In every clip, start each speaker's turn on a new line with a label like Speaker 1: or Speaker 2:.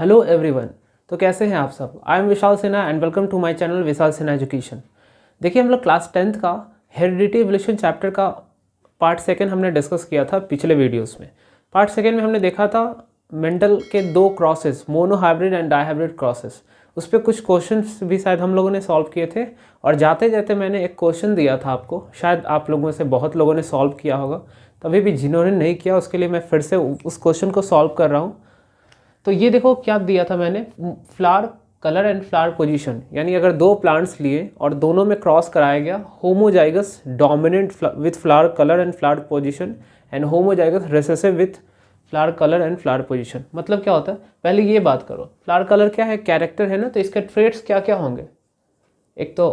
Speaker 1: Hello everyone. तो कैसे हैं आप सब। I am Vishal Sinha and welcome to my channel Vishal Sinha education. देखिए, हम लोग क्लास 10th का हेरिडिटी इवोल्यूशन चैप्टर का पार्ट सेकेंड हमने डिस्कस किया था पिछले वीडियोस में। पार्ट सेकेंड में हमने देखा था मेंडल के दो crosses, monohybrid and dihybrid crosses. उस पर कुछ क्वेश्चंस भी शायद हम लोगों ने सॉल्व किए थे, और जाते जाते मैंने एक क्वेश्चन दिया था आपको, शायद आप लोगों में से बहुत लोगों ने सॉल्व किया होगा। तभी भी जिन्होंने नहीं किया उसके लिए मैं फिर से उस क्वेश्चन को सॉल्व कर रहा हूँ। तो ये देखो क्या दिया था मैंने, flower colour and flower position, यानी अगर दो प्लांट्स लिए और दोनों में क्रॉस कराया गया homozygous dominant with flower colour and flower position and homozygous recessive with flower colour and flower position. मतलब क्या होता है, पहले ये बात करो, फ्लावर कलर क्या है, कैरेक्टर है ना, तो इसके ट्रेट्स क्या क्या होंगे। एक तो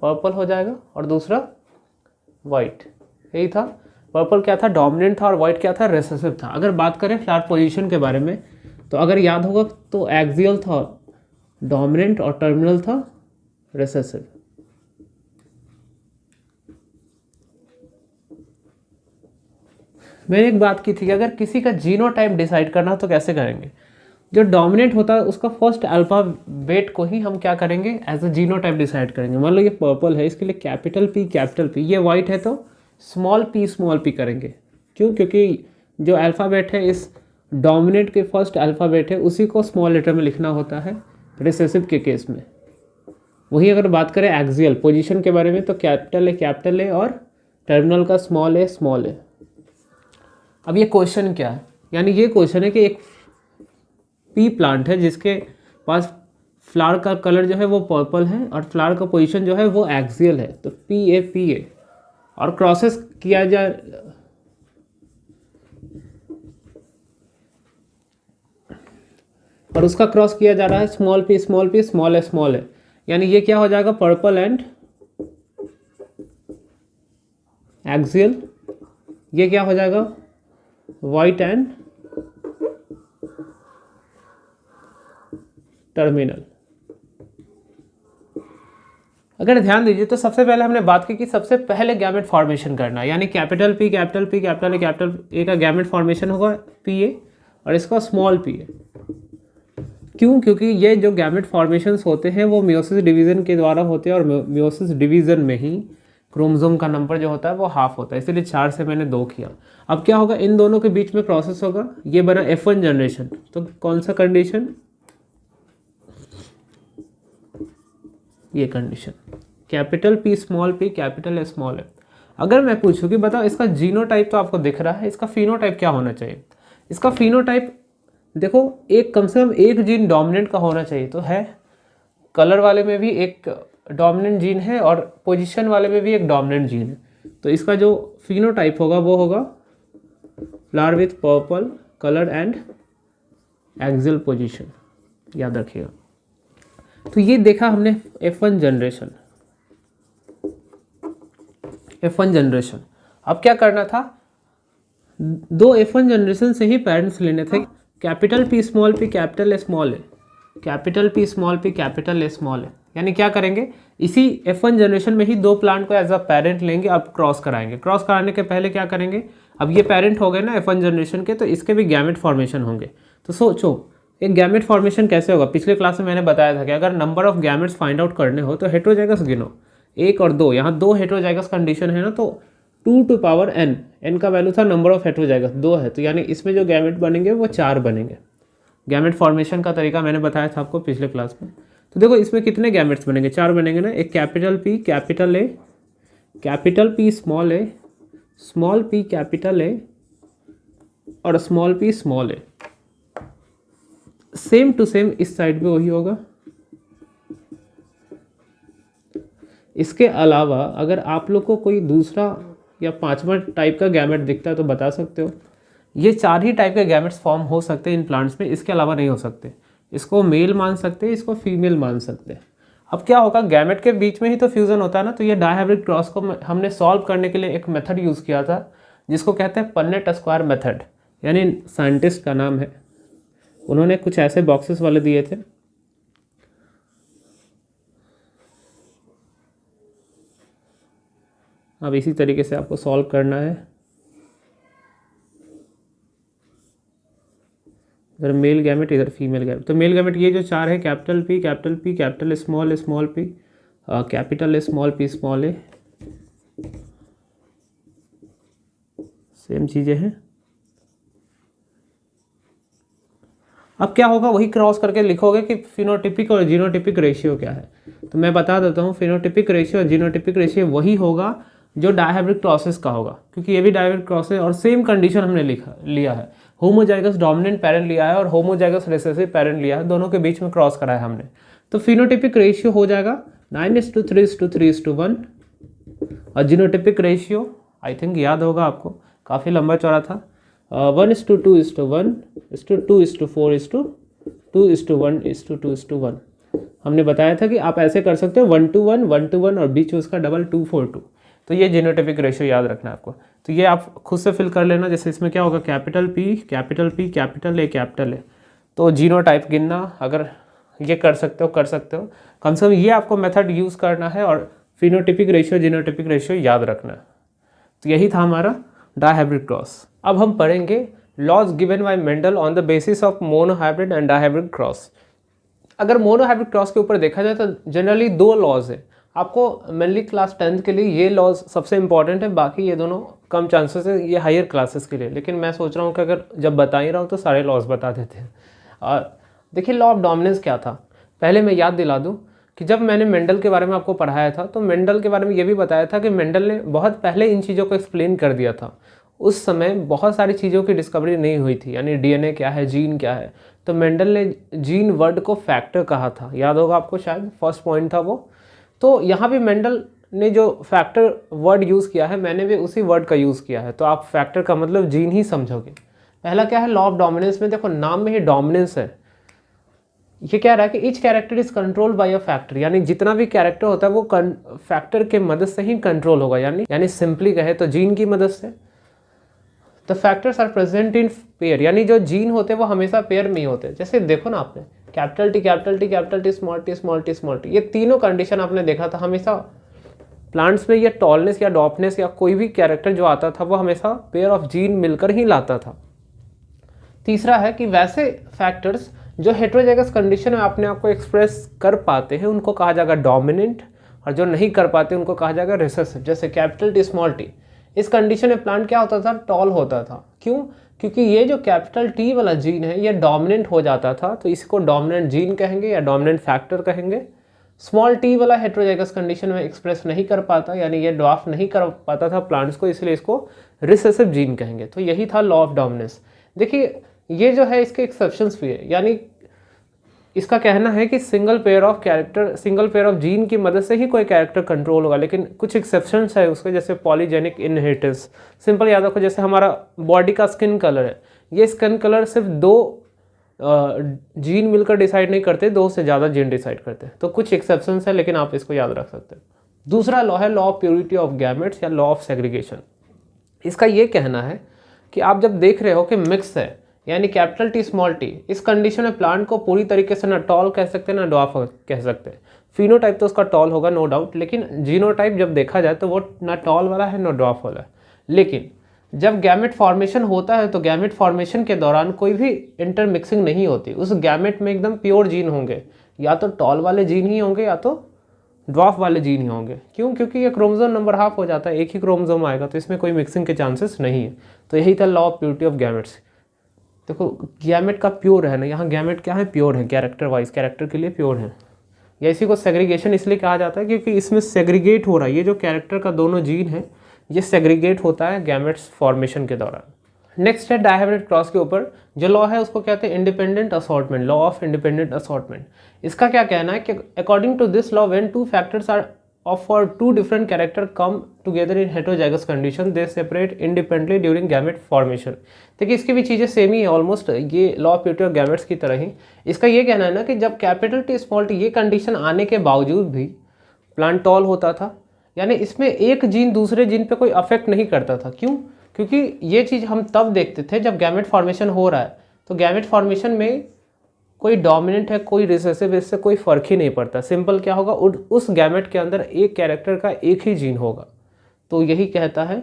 Speaker 1: पर्पल हो जाएगा और दूसरा वाइट, यही था। पर्पल क्या था, डोमिनेंट था, और वाइट क्या था, रिसेसिव था। अगर बात करें फ्लावर पोजीशन के बारे में, तो अगर याद होगा तो एक्सियल था डोमिनेंट और टर्मिनल था रिसेसिव। मैंने एक बात की थी कि अगर किसी का जीनोटाइप डिसाइड करना हो तो कैसे करेंगे। जो डोमिनेंट होता है उसका फर्स्ट अल्फाबेट को ही हम क्या करेंगे, एज अ जीनोटाइप डिसाइड करेंगे। मान लो ये पर्पल है, इसके लिए कैपिटल पी, ये वाइट है तो स्मॉल पी करेंगे। क्यों? क्योंकि जो अल्फ़ाबेट है इस डोमिनेंट के फर्स्ट अल्फ़ाबेट है उसी को स्मॉल लेटर में लिखना होता है रिसेसिव के केस में। वही अगर बात करें एक्सियल पोजीशन के बारे में, तो कैपिटल ए और टर्मिनल का स्मॉल ए। अब ये क्वेश्चन क्या है, यानी ये क्वेश्चन है कि एक पी प्लांट है जिसके पास फ्लावर का कलर जो है वो पर्पल है और फ्लावर का पोजीशन जो है वो एक्सियल है, तो पी ए और क्रॉसेस किया जाए और उसका क्रॉस किया जा रहा है स्मॉल ए, यानी ये क्या हो जाएगा, पर्पल एंड एक्सियल। ये क्या हो जाएगा, वाइट एंड टर्मिनल। अगर ध्यान दीजिए तो सबसे पहले हमने बात की कि सबसे पहले गैमेट फॉर्मेशन करना, यानी कैपिटल ए का गैमेट फॉर्मेशन होगा पी ए और इसका स्मॉल पी ए। क्यों? क्योंकि ये जो गैमेट फॉर्मेशंस होते हैं वो मियोसिस डिवीज़न के द्वारा होते हैं, और मियोसिस डिवीज़न में ही क्रोमोसोम का नंबर जो होता है वो हाफ होता है, इसलिए 4 से मैंने 2 किया। अब क्या होगा, इन दोनों के बीच में प्रोसेस होगा, ये बना F1 जनरेशन। तो कौन सा कंडीशन, ये condition, capital P capital A small A. अगर मैं पूछूं कि बताओ इसका जीनोटाइप तो आपको दिख रहा है, इसका फिनोटाइप क्या होना चाहिए। इसका फिनोटाइप देखो, एक कम से कम एक जीन डोमिनेंट का होना चाहिए, तो है कलर वाले में भी एक डोमिनेंट जीन है और पोजीशन वाले में भी एक डोमिनेंट जीन है। तो इसका जो फिनोटाइप होगा वो होगा flower with purple colour and axial position, याद रखिएगा। तो ये देखा हमने F1 जनरेशन। अब क्या करना था, दो F1 जनरेशन से ही पेरेंट्स लेने थे, capital P capital A small A, capital P capital A small A. यानी क्या करेंगे, इसी F1 जनरेशन में ही दो प्लांट को एज अ पेरेंट लेंगे, अब क्रॉस कराएंगे। क्रॉस कराने के पहले क्या करेंगे, अब ये पेरेंट हो गए ना F1 जनरेशन के, तो इसके भी गैमेट फॉर्मेशन होंगे। तो सोचो एक गैमेट फॉर्मेशन कैसे होगा। पिछले क्लास में मैंने बताया था कि अगर number of gametes find out करने हो तो हेट्रोजाइगस गिनो, 1 और 2, यहाँ 2 हेट्रोजाइगस कंडीशन है ना, तो 2 टू पावर n का वैल्यू था नंबर ऑफ हेट्रोजाइगस 2 है, तो यानी इसमें जो गैमेट बनेंगे वो 4 बनेंगे। गैमेट फॉर्मेशन का तरीका मैंने बताया था आपको पिछले क्लास में। तो देखो इसमें कितने गैमेट्स बनेंगे, 4 बनेंगे ना। एक capital P capital A, capital P small p capital A और small p small a। Same to same इस साइड पे वही होगा। इसके अलावा अगर आप लोग को कोई दूसरा या 5वां टाइप का गैमेट दिखता है तो बता सकते हो। ये 4 ही टाइप के गैमेट्स फॉर्म हो सकते हैं इन प्लांट्स में, इसके अलावा नहीं हो सकते। इसको मेल मान सकते हैं, इसको फीमेल मान सकते हैं। अब क्या होगा, गैमेट के बीच में ही तो फ्यूज़न होता है ना, तो ये डायहाइब्रिड क्रॉस को हमने सॉल्व करने के लिए एक मेथड यूज़ किया था जिसको कहते हैं पन्नेट स्क्वायर मेथड, यानी साइंटिस्ट का नाम है, उन्होंने कुछ ऐसे बॉक्सेस वाले दिए थे। अब इसी तरीके से आपको सॉल्व करना है। इधर मेल गैमेट, इधर फीमेल गैमेट। तो मेल गैमेट ये जो चार है, capital P, capital P, capital small P, capital small P small A, same चीज़ें हैं। अब क्या होगा, वही क्रॉस करके लिखोगे कि फिनोटिपिक और जीनोटिपिक रेशियो क्या है। तो मैं बता देता हूँ, फिनोटिपिक रेशियो और जीनोटिपिक रेशियो वही होगा जो डायहाइब्रिड क्रॉसेस का होगा, क्योंकि ये भी डायहाइब्रिड क्रॉस है और सेम कंडीशन हमने लिया है। होमोजाइगस डोमिनेंट पेरेंट लिया है और होमोजाइगस रिसेसिव पेरेंट लिया है, दोनों के बीच में क्रॉस कराया हमने। तो फिनोटिपिक रेशियो हो जाएगा 9:3:3:1 और जीनोटिपिक रेशियो आई थिंक याद होगा आपको, काफ़ी लंबा चौड़ा था, 1:2:1:2:4:2:1:1। हमने बताया था कि आप ऐसे कर सकते हो 1:1 1:1 और बीच में उसका डबल 2:4:2। तो ये जीनोटिपिक रेशियो याद रखना है आपको। तो ये आप खुद से फिल कर लेना। जैसे इसमें क्या होगा, capital P, capital P, capital A, capital A. तो जीनोटाइप गिनना, अगर ये कर सकते हो कम से कम ये आपको मेथड यूज़ करना है और फिनोटिपिक रेशियो जीनोटिपिक रेशियो याद रखना है। तो यही था हमारा डायहाइब्रिड क्रॉस। अब हम पढ़ेंगे laws given by Mendel on the basis of monohybrid and dihybrid cross. अगर मोनोहाइब्रिड क्रॉस के ऊपर देखा जाए तो जनरली 2 लॉज है। आपको मेनली क्लास 10th के लिए ये लॉज सबसे इंपॉर्टेंट है, बाकी ये दोनों कम चांसेस है ये हायर क्लासेस के लिए। लेकिन मैं सोच रहा हूँ कि अगर जब बता ही रहा हूँ तो सारे लॉज बता देते हैं। और देखिए लॉ ऑफ डोमिनेंस क्या था, पहले मैं याद दिला दूँ कि जब मैंने मेंडल के बारे में आपको पढ़ाया था तो मेंडल के बारे में ये भी बताया था कि मेंडल ने बहुत पहले इन चीज़ों को एक्सप्लेन कर दिया था। उस समय बहुत सारी चीज़ों की डिस्कवरी नहीं हुई थी, यानी डीएनए क्या है, जीन क्या है। तो मेंडल ने जीन वर्ड को फैक्टर कहा था, याद होगा आपको, शायद फर्स्ट पॉइंट था वो। तो यहाँ भी मेंडल ने जो फैक्टर वर्ड यूज़ किया है, मैंने भी उसी वर्ड का यूज़ किया है। तो आप फैक्टर का मतलब जीन ही समझोगे। पहला क्या है, लॉ ऑफ डोमिनेंस में देखो नाम में ही डोमिनेंस है। ये कह रहा है कि each character is control by a factor, यानी जितना भी कैरेक्टर होता है वो फैक्टर के मदद से ही कंट्रोल होगा। यानी सिंपली कहे तो जीन की मदद से। The factors are present in pair, यानी जो जीन होते हैं वो हमेशा पेयर में ही होते हैं। जैसे देखो ना आपने capital T, capital T, capital T, small T, small T, small T, ये तीनों कंडीशन आपने देखा था हमेशा प्लांट्स में। ये टॉलनेस या डॉपनेस या कोई भी कैरेक्टर जो आता था वो हमेशा पेयर ऑफ जीन मिलकर ही लाता था। तीसरा है कि वैसे फैक्टर्स जो हेटेरोजाइगस कंडीशन में अपने आप को एक्सप्रेस कर पाते हैं उनको कहा जाएगा डोमिनेंट, और जो नहीं कर पाते उनको कहा जाएगा रिसेसिव। जैसे कैपिटल टी, स्मॉल टी, इस कंडीशन में प्लांट क्या होता था, टॉल होता था। क्यों? क्योंकि ये जो कैपिटल टी वाला जीन है ये डोमिनेंट हो जाता था, तो इसको डोमिनेंट जीन कहेंगे या डोमिनेंट फैक्टर कहेंगे। स्मॉल टी वाला हेटेरोजाइगस कंडीशन में एक्सप्रेस नहीं कर पाता, यानी ये ड्वार्फ नहीं कर पाता था प्लांट्स को, इसलिए इसको रिसेसिव जीन कहेंगे। तो यही था लॉ ऑफ डोमिनेंस। देखिए ये जो है इसके एक्सेप्शंस भी है, यानी इसका कहना है कि सिंगल पेयर ऑफ जीन की मदद से ही कोई कैरेक्टर कंट्रोल होगा, लेकिन कुछ एक्सेप्शंस है उसके, जैसे पॉलीजेनिक इनहेरिटेंस। सिंपल याद रखो, जैसे हमारा बॉडी का स्किन कलर है, ये स्किन कलर सिर्फ 2 जीन मिलकर डिसाइड नहीं करते, 2 से ज़्यादा जीन डिसाइड करते हैं। तो कुछ एक्सेप्शंस है, लेकिन आप इसको याद रख सकते हैं। दूसरा लॉ है law of purity of gametes या लॉ ऑफ सेग्रीगेशन। इसका ये कहना है कि आप जब देख रहे हो कि मिक्स है, यानी कैपिटल टी, स्मॉल टी, इस कंडीशन में प्लांट को पूरी तरीके से ना टॉल कह सकते हैं ना ड्वार्फ कह सकते हैं। फिनोटाइप तो उसका टॉल होगा नो डाउट, लेकिन जीनोटाइप जब देखा जाए तो वो ना टॉल वाला है ना ड्वार्फ वाला है। लेकिन जब गैमेट फॉर्मेशन होता है तो गैमेट फॉर्मेशन के दौरान कोई भी इंटरमिक्सिंग नहीं होती, उस गैमेट में एकदम प्योर जीन होंगे, या तो टॉल वाले जीन ही होंगे या तो ड्वार्फ वाले जीन ही होंगे। क्यों? क्योंकि ये क्रोमोसोम नंबर हाफ हो जाता है, एक ही क्रोमोसोम आएगा, तो इसमें कोई मिक्सिंग के चांसेस नहीं है। तो यही था law of purity of gametes. देखो गैमेट का प्योर है ना, यहाँ गैमेट क्या है, प्योर है, कैरेक्टर वाइज कैरेक्टर के लिए प्योर है। या इसी को सेग्रीगेशन इसलिए कहा जाता है क्योंकि इसमें सेग्रीगेट हो रहा है, ये जो कैरेक्टर का दोनों जीन है ये सेग्रीगेट होता है गैमेट्स फॉर्मेशन के दौरान। नेक्स्ट है डायहाइब्रिड क्रॉस के ऊपर जो लॉ है उसको कहते हैं independent assortment, law of independent assortment. इसका क्या कहना है कि according to this law when 2 factors are of for 2 different character come together in heterozygous condition they separate independently during gamete formation। देखिए इसकी भी चीज़ें सेम ही है ऑलमोस्ट, ये law of purity of gametes की तरह ही। इसका ये कहना है ना कि जब कैपिटल टी, स्मॉल टी, ये कंडीशन आने के बावजूद भी प्लांट टॉल होता था, यानी इसमें एक जीन दूसरे जीन पे कोई अफेक्ट नहीं करता था। क्यों? क्योंकि ये चीज़ हम तब देखते थे जब गैमेट फॉर्मेशन हो रहा है, तो गैमेट फॉर्मेशन में कोई डोमिनेंट है कोई रिसेसिव, इससे कोई फ़र्क ही नहीं पड़ता। सिंपल क्या होगा, उस गैमेट के अंदर एक कैरेक्टर का एक ही जीन होगा। तो यही कहता है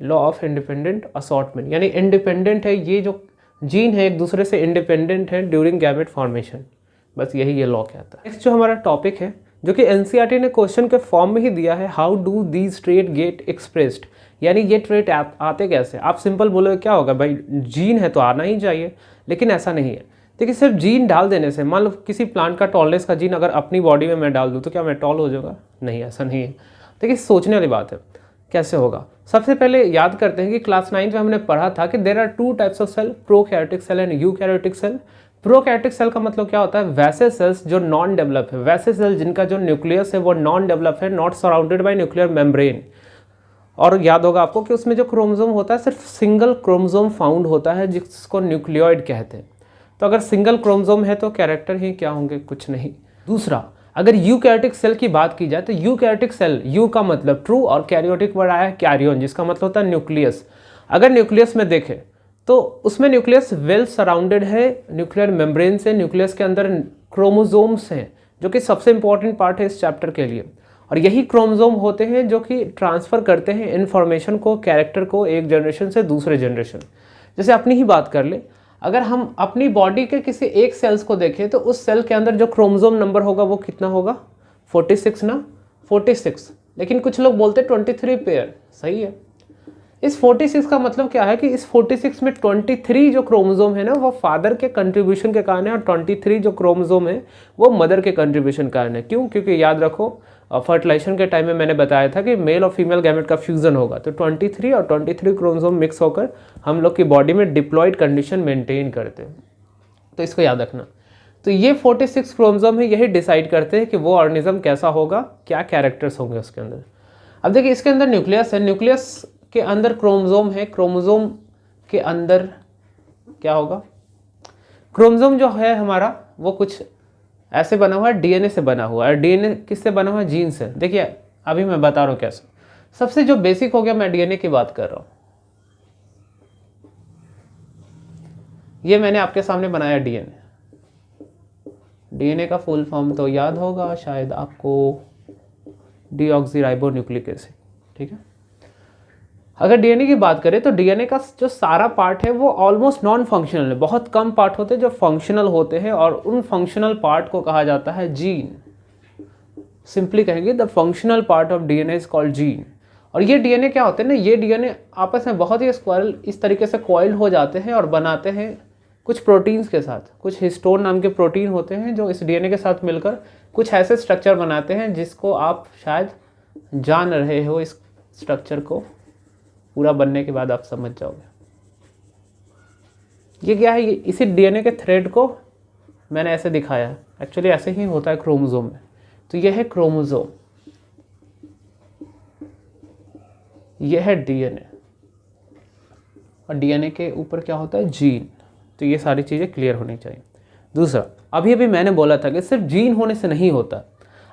Speaker 1: लॉ ऑफ इंडिपेंडेंट असॉर्टमेंट, यानी इंडिपेंडेंट है ये जो जीन है एक दूसरे से इंडिपेंडेंट है ड्यूरिंग गैमेट फॉर्मेशन। बस यही ये लॉ कहता है। नेक्स्ट जो हमारा टॉपिक है जो कि एनसीईआरटी ने क्वेश्चन के फॉर्म में ही दिया है, how do these trait get expressed, यानी ये ट्रेट आते कैसे। आप सिंपल बोलोगे क्या होगा भाई, जीन है तो आना ही चाहिए, लेकिन ऐसा नहीं है। देखिए सिर्फ जीन डाल देने से, मान लो किसी प्लांट का टॉलनेस का जीन अगर अपनी बॉडी में मैं डाल दूँ तो क्या मैं टॉल हो जाऊँगा? नहीं, ऐसा नहीं है। देखिए सोचने वाली बात है, कैसे होगा। सबसे पहले याद करते हैं कि क्लास 9 में हमने पढ़ा था कि there are 2 types of cell, prokaryotic cell and eukaryotic cell. Prokaryotic cell का मतलब क्या होता है, वैसे सेल्स जो नॉन डेवलप है, वैसे सेल जिनका जो न्यूक्लियस है वो नॉन डेवलप है, not surrounded by nuclear membrane. और याद होगा आपको कि उसमें जो क्रोमोसोम होता है सिर्फ सिंगल क्रोमोसोम फाउंड होता है जिसको न्यूक्लियोइड कहते हैं। तो अगर सिंगल क्रोमोसोम है तो कैरेक्टर ही क्या होंगे, कुछ नहीं। दूसरा, अगर यूकैरियोटिक सेल की बात की जाए तो यूकैरियोटिक सेल, यू का मतलब ट्रू और कैरियोटिक वर्ड आया है कैरियन, जिसका मतलब होता है न्यूक्लियस। अगर न्यूक्लियस में देखें तो उसमें न्यूक्लियस वेल सराउंडेड है न्यूक्लियर मेम्ब्रेन से। न्यूक्लियस के अंदर क्रोमोसोम्स हैं जो कि सबसे इंपॉर्टेंट पार्ट है इस चैप्टर के लिए, और यही क्रोमोसोम होते हैं जो कि ट्रांसफ़र करते हैं इन्फॉर्मेशन को, कैरेक्टर को एक जनरेशन से दूसरे जनरेशन। जैसे अपनी ही बात कर ले, अगर हम अपनी बॉडी के किसी एक सेल्स को देखें तो उस सेल के अंदर जो क्रोमोसोम नंबर होगा वो कितना होगा, 46 ना, 46। लेकिन कुछ लोग बोलते हैं 23 पेयर, सही है। इस 46 का मतलब क्या है कि इस 46 में 23 जो क्रोमोसोम है ना वो फादर के कंट्रीब्यूशन के कारण है, और 23 जो क्रोमोसोम है वो मदर के कंट्रीब्यूशन के कारण है। क्यों? क्योंकि याद रखो फर्टिलाइजेशन के टाइम में मैंने बताया था कि मेल और फीमेल गैमेट का फ्यूजन होगा, तो 23 और 23 क्रोमोसोम मिक्स होकर हम लोग की बॉडी में डिप्लॉयड कंडीशन मेंटेन करते हैं, तो इसको याद रखना। तो ये 46 क्रोमोसोम है, यही डिसाइड करते हैं कि वो ऑर्गेनिज्म कैसा होगा, क्या कैरेक्टर्स होंगे उसके अंदर। अब देखिए इसके अंदर न्यूक्लियस है, न्यूक्लियस के अंदर क्रोमोसोम है, क्रोमोसोम के अंदर क्या होगा, क्रोमोसोम जो है हमारा वो कुछ ऐसे बना हुआ है, डीएनए से बना हुआ है। डीएनए किससे बना हुआ है, जीन से। देखिए अभी मैं बता रहा हूँ कैसे। सबसे जो बेसिक हो गया, मैं डीएनए की बात कर रहा हूँ, ये मैंने आपके सामने बनाया डीएनए। डीएनए का फुल फॉर्म तो याद होगा शायद आपको, डीऑक्सीराइबोन्यूक्लिक एसिड, ठीक है। अगर डीएनए की बात करें तो डीएनए का जो सारा पार्ट है वो ऑलमोस्ट नॉन फंक्शनल है, बहुत कम पार्ट होते हैं जो फंक्शनल होते हैं, और उन फंक्शनल पार्ट को कहा जाता है जीन। सिंपली कहेंगे the functional part of DNA is called gene. और ये डीएनए क्या होते हैं ना, ये डीएनए आपस में बहुत ही इस तरीके से कॉइल्ड हो जाते हैं और बनाते हैं कुछ प्रोटीन्स के साथ। कुछ हिस्टोन नाम के प्रोटीन होते हैं जो इस डीएनए के साथ मिलकर कुछ ऐसे स्ट्रक्चर बनाते हैं जिसको आप शायद जान रहे हो। इस स्ट्रक्चर को पूरा बनने के बाद आप समझ जाओगे ये क्या है। ये इसी डीएनए के थ्रेड को मैंने ऐसे दिखाया है, एक्चुअली ऐसे ही होता है क्रोमोसोम में। तो ये है क्रोमोसोम, ये है डीएनए, और डीएनए के ऊपर क्या होता है, जीन। तो ये सारी चीज़ें क्लियर होनी चाहिए। दूसरा, अभी मैंने बोला था कि सिर्फ जीन होने से नहीं होता।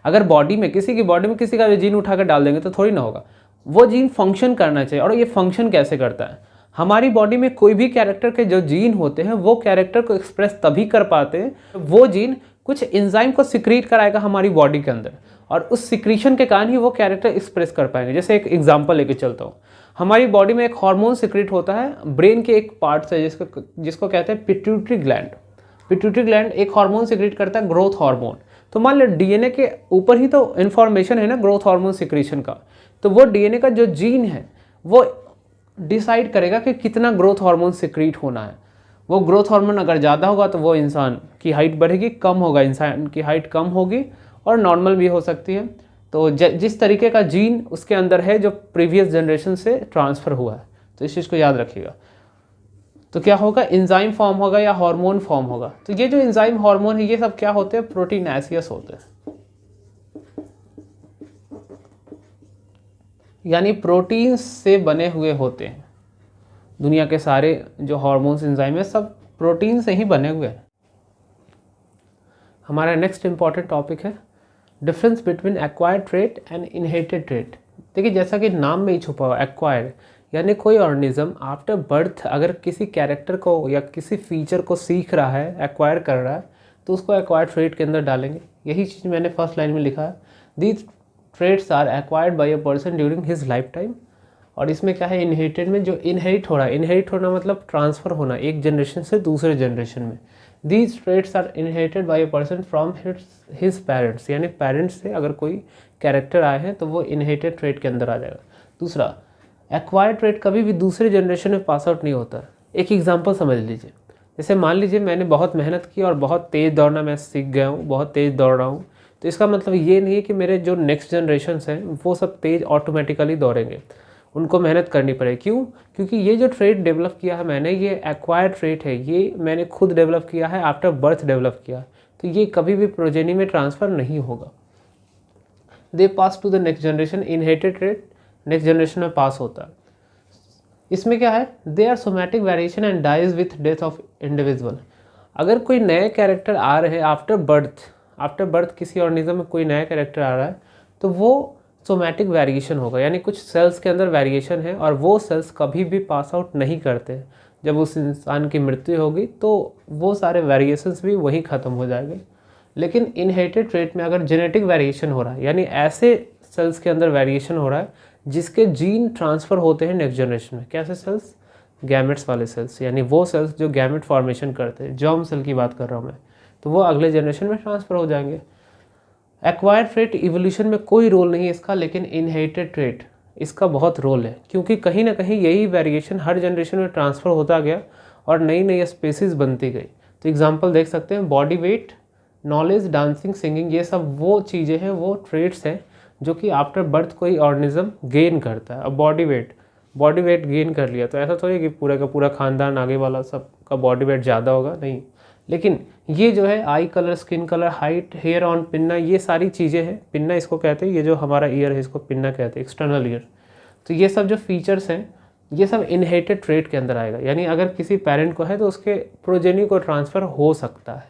Speaker 1: अगर बॉडी में किसी की बॉडी में किसी का जीन उठा कर डाल देंगे तो थोड़ी ना होगा, वो जीन फंक्शन करना चाहिए। और ये फंक्शन कैसे करता है, हमारी बॉडी में कोई भी कैरेक्टर के जो जीन होते हैं वो कैरेक्टर को एक्सप्रेस तभी कर पाते हैं वो जीन कुछ एंजाइम को सिक्रीट कराएगा हमारी बॉडी के अंदर, और उस सिक्रीशन के कारण ही वो कैरेक्टर एक्सप्रेस कर पाएंगे। जैसे एक एग्जांपल लेके चलता हूँ, हमारी बॉडी में एक हार्मोन सिक्रीट होता है ब्रेन के एक पार्ट से जिसको कहते हैं पिट्यूटरी ग्लैंड। पिट्यूटरी ग्लैंड एक हार्मोन सिक्रीट करता है, ग्रोथ हार्मोन। तो मान लो डीएनए के ऊपर ही तो इन्फॉर्मेशन है ना ग्रोथ हार्मोन सिक्रीशन का, तो वो डीएनए का जो जीन है वो डिसाइड करेगा कि कितना ग्रोथ हार्मोन सिक्रीट होना है। वो ग्रोथ हार्मोन अगर ज़्यादा होगा तो वो इंसान की हाइट बढ़ेगी, कम होगा इंसान की हाइट कम होगी, और नॉर्मल भी हो सकती है। तो जिस तरीके का जीन उसके अंदर है जो प्रीवियस जनरेशन से ट्रांसफ़र हुआ है, तो इस चीज़ को याद रखिएगा। तो क्या होगा, एंजाइम फॉर्म होगा या हार्मोन फॉर्म होगा। तो ये जो एंजाइम हार्मोन है ये सब क्या होते हैं, प्रोटीनेसियस होते हैं, यानी प्रोटीन से बने हुए होते हैं। दुनिया के सारे जो हार्मोन्स एंजाइम है सब प्रोटीन से ही बने हुए हैं। हमारा नेक्स्ट इंपॉर्टेंट टॉपिक है difference between acquired trait and inherited trait. देखिए जैसा कि नाम में ही छुपा हुआ एक्वायर्ड, यानी कोई ऑर्गेनिज्म आफ्टर बर्थ अगर किसी कैरेक्टर को या किसी फीचर को सीख रहा है, एक्वायर कर रहा है, तो उसको एक्वायर्ड ट्रेट के अंदर डालेंगे। यही चीज़ मैंने फर्स्ट लाइन में लिखा है, these traits are acquired by a person during his lifetime. और इसमें क्या है, इनहेरिटेड में जो इनहेरिट हो रहा है, इनहेरिट होना मतलब ट्रांसफ़र होना एक जनरेशन से दूसरे जनरेशन में। These traits are inherited by a person from his parents, यानी पेरेंट्स से अगर कोई कैरेक्टर आए हैं तो वो इनहेरिटेड ट्रेट के अंदर आ जाएगा। दूसरा, एक्वायर्ड ट्रेट कभी भी दूसरे जनरेशन में पास आउट नहीं होता। एक एग्जांपल समझ लीजिए, जैसे मान लीजिए मैंने बहुत मेहनत की और बहुत तेज़ दौड़ना मैं सीख गया हूँ, बहुत तेज़ दौड़ रहा हूँ, तो इसका मतलब ये नहीं है कि मेरे जो नेक्स्ट जनरेशन्स हैं वो सब तेज़ ऑटोमेटिकली दौड़ेंगे, उनको मेहनत करनी पड़ेगी। क्यों? क्योंकि ये जो ट्रेट डेवलप किया है मैंने, ये एक्वायर्ड ट्रेट है, ये मैंने खुद डेवलप किया है, आफ्टर बर्थ डेवलप किया, तो ये कभी भी प्रोजेनी में ट्रांसफ़र नहीं होगा। They pass to the next generation, inherited trait next generation में पास होता है। इसमें क्या है, they are somatic variation and dies with death of individual. अगर कोई नए कैरेक्टर आ रहे हैं आफ्टर बर्थ किसी ऑर्गेनिज्म में कोई नया कैरेक्टर आ रहा है तो वो सोमैटिक वेरिएशन होगा, यानी कुछ सेल्स के अंदर वेरिएशन है और वो सेल्स कभी भी पास आउट नहीं करते। जब उस इंसान की मृत्यु होगी तो वो सारे वेरिएशंस भी वहीं ख़त्म हो जाएंगे। लेकिन इनहेरिटेड ट्रेट में अगर जेनेटिक वेरिएशन हो रहा है, यानी ऐसे सेल्स के अंदर वेरिएशन हो रहा है जिसके जीन ट्रांसफ़र होते हैं नेक्स्ट जनरेशन में। कैसे सेल्स? गैमेट्स वाले सेल्स, यानी वो सेल्स जो गैमेट फॉर्मेशन करते हैं, जर्म सेल की बात कर रहा हूँ मैं, तो वो अगले जनरेशन में ट्रांसफ़र हो जाएंगे। एक्वायर्ड ट्रेट इवोल्यूशन में कोई रोल नहीं है इसका, लेकिन इनहेरिटेड ट्रेट इसका बहुत रोल है, क्योंकि कहीं ना कहीं यही वेरिएशन हर जनरेशन में ट्रांसफ़र होता गया और नई नई स्पेसीज बनती गई। तो एग्जांपल देख सकते हैं, body weight, knowledge, dancing, singing, ये सब वो चीज़ें हैं, वो ट्रेट्स हैं जो कि आफ्टर बर्थ कोई ऑर्गेनिज्म गेन करता है। अब बॉडी वेट गेन कर लिया तो ऐसा थोड़ी कि पूरा का पूरा खानदान आगे वाला सबका बॉडी वेट ज़्यादा होगा, नहीं। लेकिन ये जो है eye colour, skin colour, height, hair on pinna, ये सारी चीज़ें हैं, पिन्ना इसको कहते हैं, ये जो हमारा ईयर है इसको पिन्ना कहते हैं, एक्सटर्नल ईयर। तो ये सब जो फीचर्स हैं ये सब इनहेरिटेड ट्रेट के अंदर आएगा, यानी अगर किसी पेरेंट को है तो उसके प्रोजेनी को ट्रांसफ़र हो सकता है।